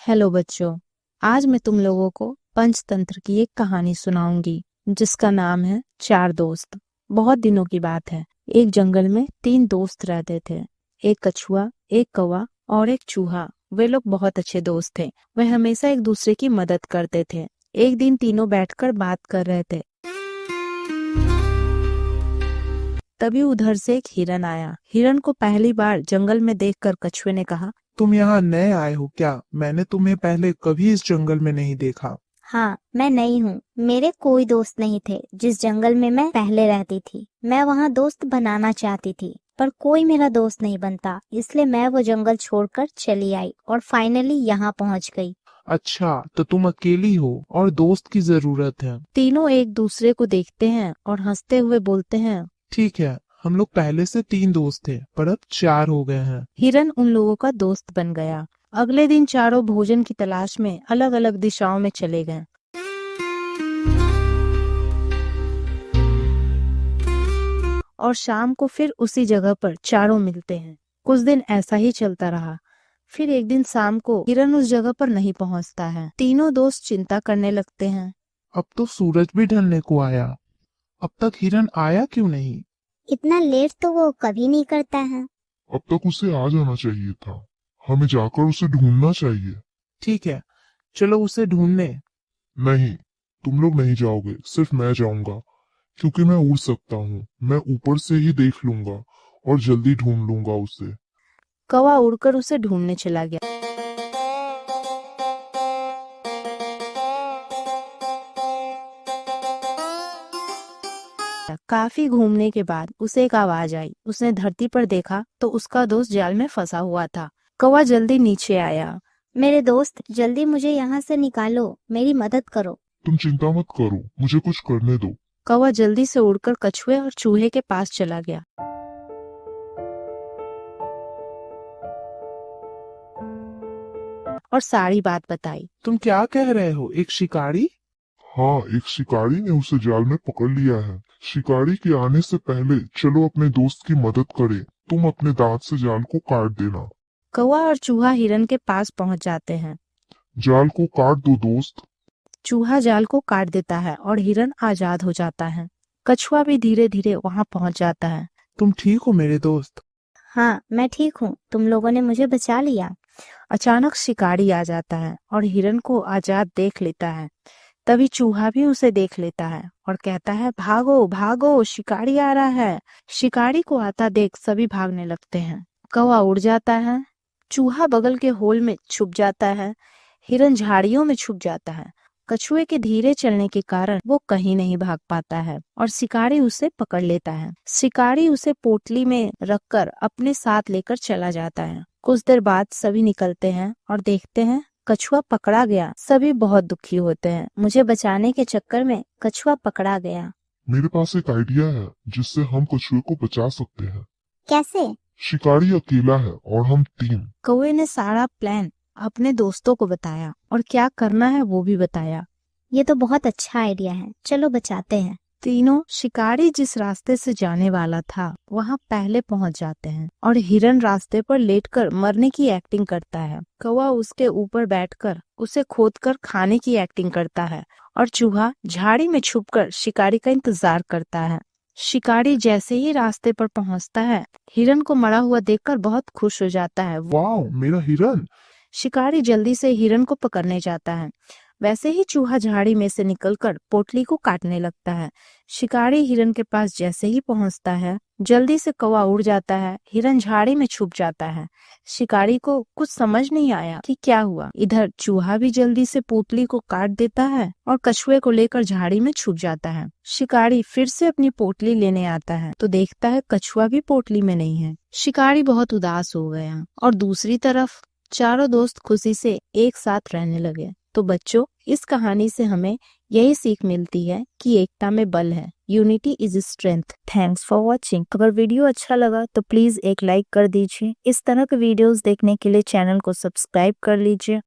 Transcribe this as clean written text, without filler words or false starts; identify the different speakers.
Speaker 1: Hello बच्चों, आज मैं तुम लोगों को पंचतंत्र की एक कहानी सुनाऊंगी जिसका नाम है चार दोस्त। बहुत दिनों की बात है। एक जंगल में तीन दोस्त रहते थे। एक कछुआ, एक कौवा और एक चूहा। वे लोग बहुत अच्छे दोस्त थे। वे हमेशा एक दूसरे की मदद करते थे। एक दिन तीनों बैठकर बात कर रहे थे। तभी उधर से एक हिरन आया। हिरन को पहली बार जंगल में देखकर कछुए ने कहा,
Speaker 2: तुम यहाँ नए आए हो क्या? मैंने तुम्हें पहले कभी इस जंगल में नहीं देखा।
Speaker 3: हाँ, मैं नई हूँ। मेरे कोई दोस्त नहीं थे। जिस जंगल में मैं पहले रहती थी, मैं वहाँ दोस्त बनाना चाहती थी, पर कोई मेरा दोस्त नहीं बनता। इसलिए मैं वो जंगल छोड़कर चली आई और फाइनली यहाँ पहुँच गई।
Speaker 2: अच्छा, तो तुम अकेली हो और दोस्त की जरूरत है।
Speaker 1: तीनों एक दूसरे को देखते हैं और हंसते हुए बोलते हैं,
Speaker 2: ठीक है, हम लोग पहले से तीन दोस्त थे पर अब चार हो गए हैं।
Speaker 1: हिरन उन लोगों का दोस्त बन गया। अगले दिन चारों भोजन की तलाश में अलग अलग दिशाओं में चले गए। और शाम को फिर उसी जगह पर चारों मिलते हैं। कुछ दिन ऐसा ही चलता रहा। फिर एक दिन शाम को हिरन उस जगह पर नहीं पहुंचता है। तीनों दोस्त चिंता करने लगते हैं।
Speaker 2: अब तो सूरज भी ढलने को आया, अब तक हिरन आया क्यों नहीं?
Speaker 3: इतना लेट तो वो कभी नहीं करता है।
Speaker 4: अब तक उसे आ जाना चाहिए था। हमें जाकर उसे ढूंढना चाहिए।
Speaker 2: ठीक है, चलो उसे ढूंढने।
Speaker 4: नहीं, तुम लोग नहीं जाओगे, सिर्फ मैं जाऊंगा, क्योंकि मैं उड़ सकता हूँ। मैं ऊपर से ही देख लूंगा और जल्दी ढूंढ लूंगा उसे।
Speaker 1: कौवा उड़कर उसे ढूंढने चला गया। काफी घूमने के बाद उसे एक आवाज आई। उसने धरती पर देखा तो उसका दोस्त जाल में फंसा हुआ था। कौवा जल्दी नीचे आया।
Speaker 3: मेरे दोस्त, जल्दी मुझे यहाँ से निकालो, मेरी मदद करो।
Speaker 4: तुम चिंता मत करो, मुझे कुछ करने दो।
Speaker 1: कौवा जल्दी से उड़कर कछुए और चूहे के पास चला गया। और सारी बात बताई।
Speaker 2: तुम क्या कह रहे हो? एक शिकारी?
Speaker 4: हाँ, एक शिकारी ने उसे जाल में पकड़ लिया है। शिकारी के आने से पहले चलो अपने दोस्त की मदद करें। तुम अपने दांत से जाल को काट देना।
Speaker 1: कौवा और चूहा हिरन के पास पहुंच जाते हैं।
Speaker 4: जाल को काट दो दोस्त।
Speaker 1: चूहा जाल को काट देता है और हिरन आजाद हो जाता है। कछुआ भी धीरे धीरे वहां पहुंच जाता है।
Speaker 2: तुम ठीक हो मेरे दोस्त?
Speaker 3: हाँ, मैं ठीक हूँ। तुम लोगों ने मुझे बचा लिया।
Speaker 1: अचानक शिकारी आ जाता है और हिरन को आजाद देख लेता है। तभी चूहा भी उसे देख लेता है और कहता है, भागो भागो, शिकारी आ रहा है। शिकारी को आता देख सभी भागने लगते हैं। कौवा उड़ जाता है। चूहा बगल के होल में छुप जाता है। हिरन झाड़ियों में छुप जाता है। कछुए के धीरे चलने के कारण वो कहीं नहीं भाग पाता है और शिकारी उसे पकड़ लेता है। शिकारी उसे पोटली में रखकर अपने साथ लेकर चला जाता है। कुछ देर बाद सभी निकलते हैं और देखते हैं कछुआ पकड़ा गया। सभी बहुत दुखी होते हैं। मुझे बचाने के चक्कर में कछुआ पकड़ा गया।
Speaker 4: मेरे पास एक आइडिया है जिससे हम कछुए को बचा सकते हैं।
Speaker 3: कैसे?
Speaker 4: शिकारी अकेला है और हम तीन।
Speaker 1: कौवे ने सारा प्लान अपने दोस्तों को बताया और क्या करना है वो भी बताया।
Speaker 3: ये तो बहुत अच्छा आइडिया है, चलो बचाते हैं।
Speaker 1: तीनों शिकारी जिस रास्ते से जाने वाला था वहां पहले पहुंच जाते हैं और हिरन रास्ते पर लेटकर मरने की एक्टिंग करता है। कौवा उसके ऊपर बैठकर उसे खोदकर खाने की एक्टिंग करता है और चूहा झाड़ी में छुपकर शिकारी का इंतजार करता है। शिकारी जैसे ही रास्ते पर पहुंचता है, हिरन को मरा हुआ देखकर बहुत खुश हो जाता है।
Speaker 2: वाह, मेरा हिरन!
Speaker 1: शिकारी जल्दी से हिरन को पकड़ने जाता है। वैसे ही चूहा झाड़ी में से निकलकर पोटली को काटने लगता है। शिकारी हिरन के पास जैसे ही पहुंचता है, जल्दी से कौवा उड़ जाता है। हिरन झाड़ी में छुप जाता है। शिकारी को कुछ समझ नहीं आया कि क्या हुआ। इधर चूहा भी जल्दी से पोटली को काट देता है और कछुए को लेकर झाड़ी में छुप जाता है। शिकारी फिर से अपनी पोटली लेने आता है तो देखता है कछुआ भी पोटली में नहीं है। शिकारी बहुत उदास हो गया और दूसरी तरफ चारों दोस्त खुशी से एक साथ रहने लगे। तो बच्चों, इस कहानी से हमें यही सीख मिलती है कि एकता में बल है। Unity is strength. Thanks for watching. अगर वीडियो अच्छा लगा तो प्लीज एक लाइक कर दीजिए। इस तरह के वीडियोस देखने के लिए चैनल को सब्सक्राइब कर लीजिए।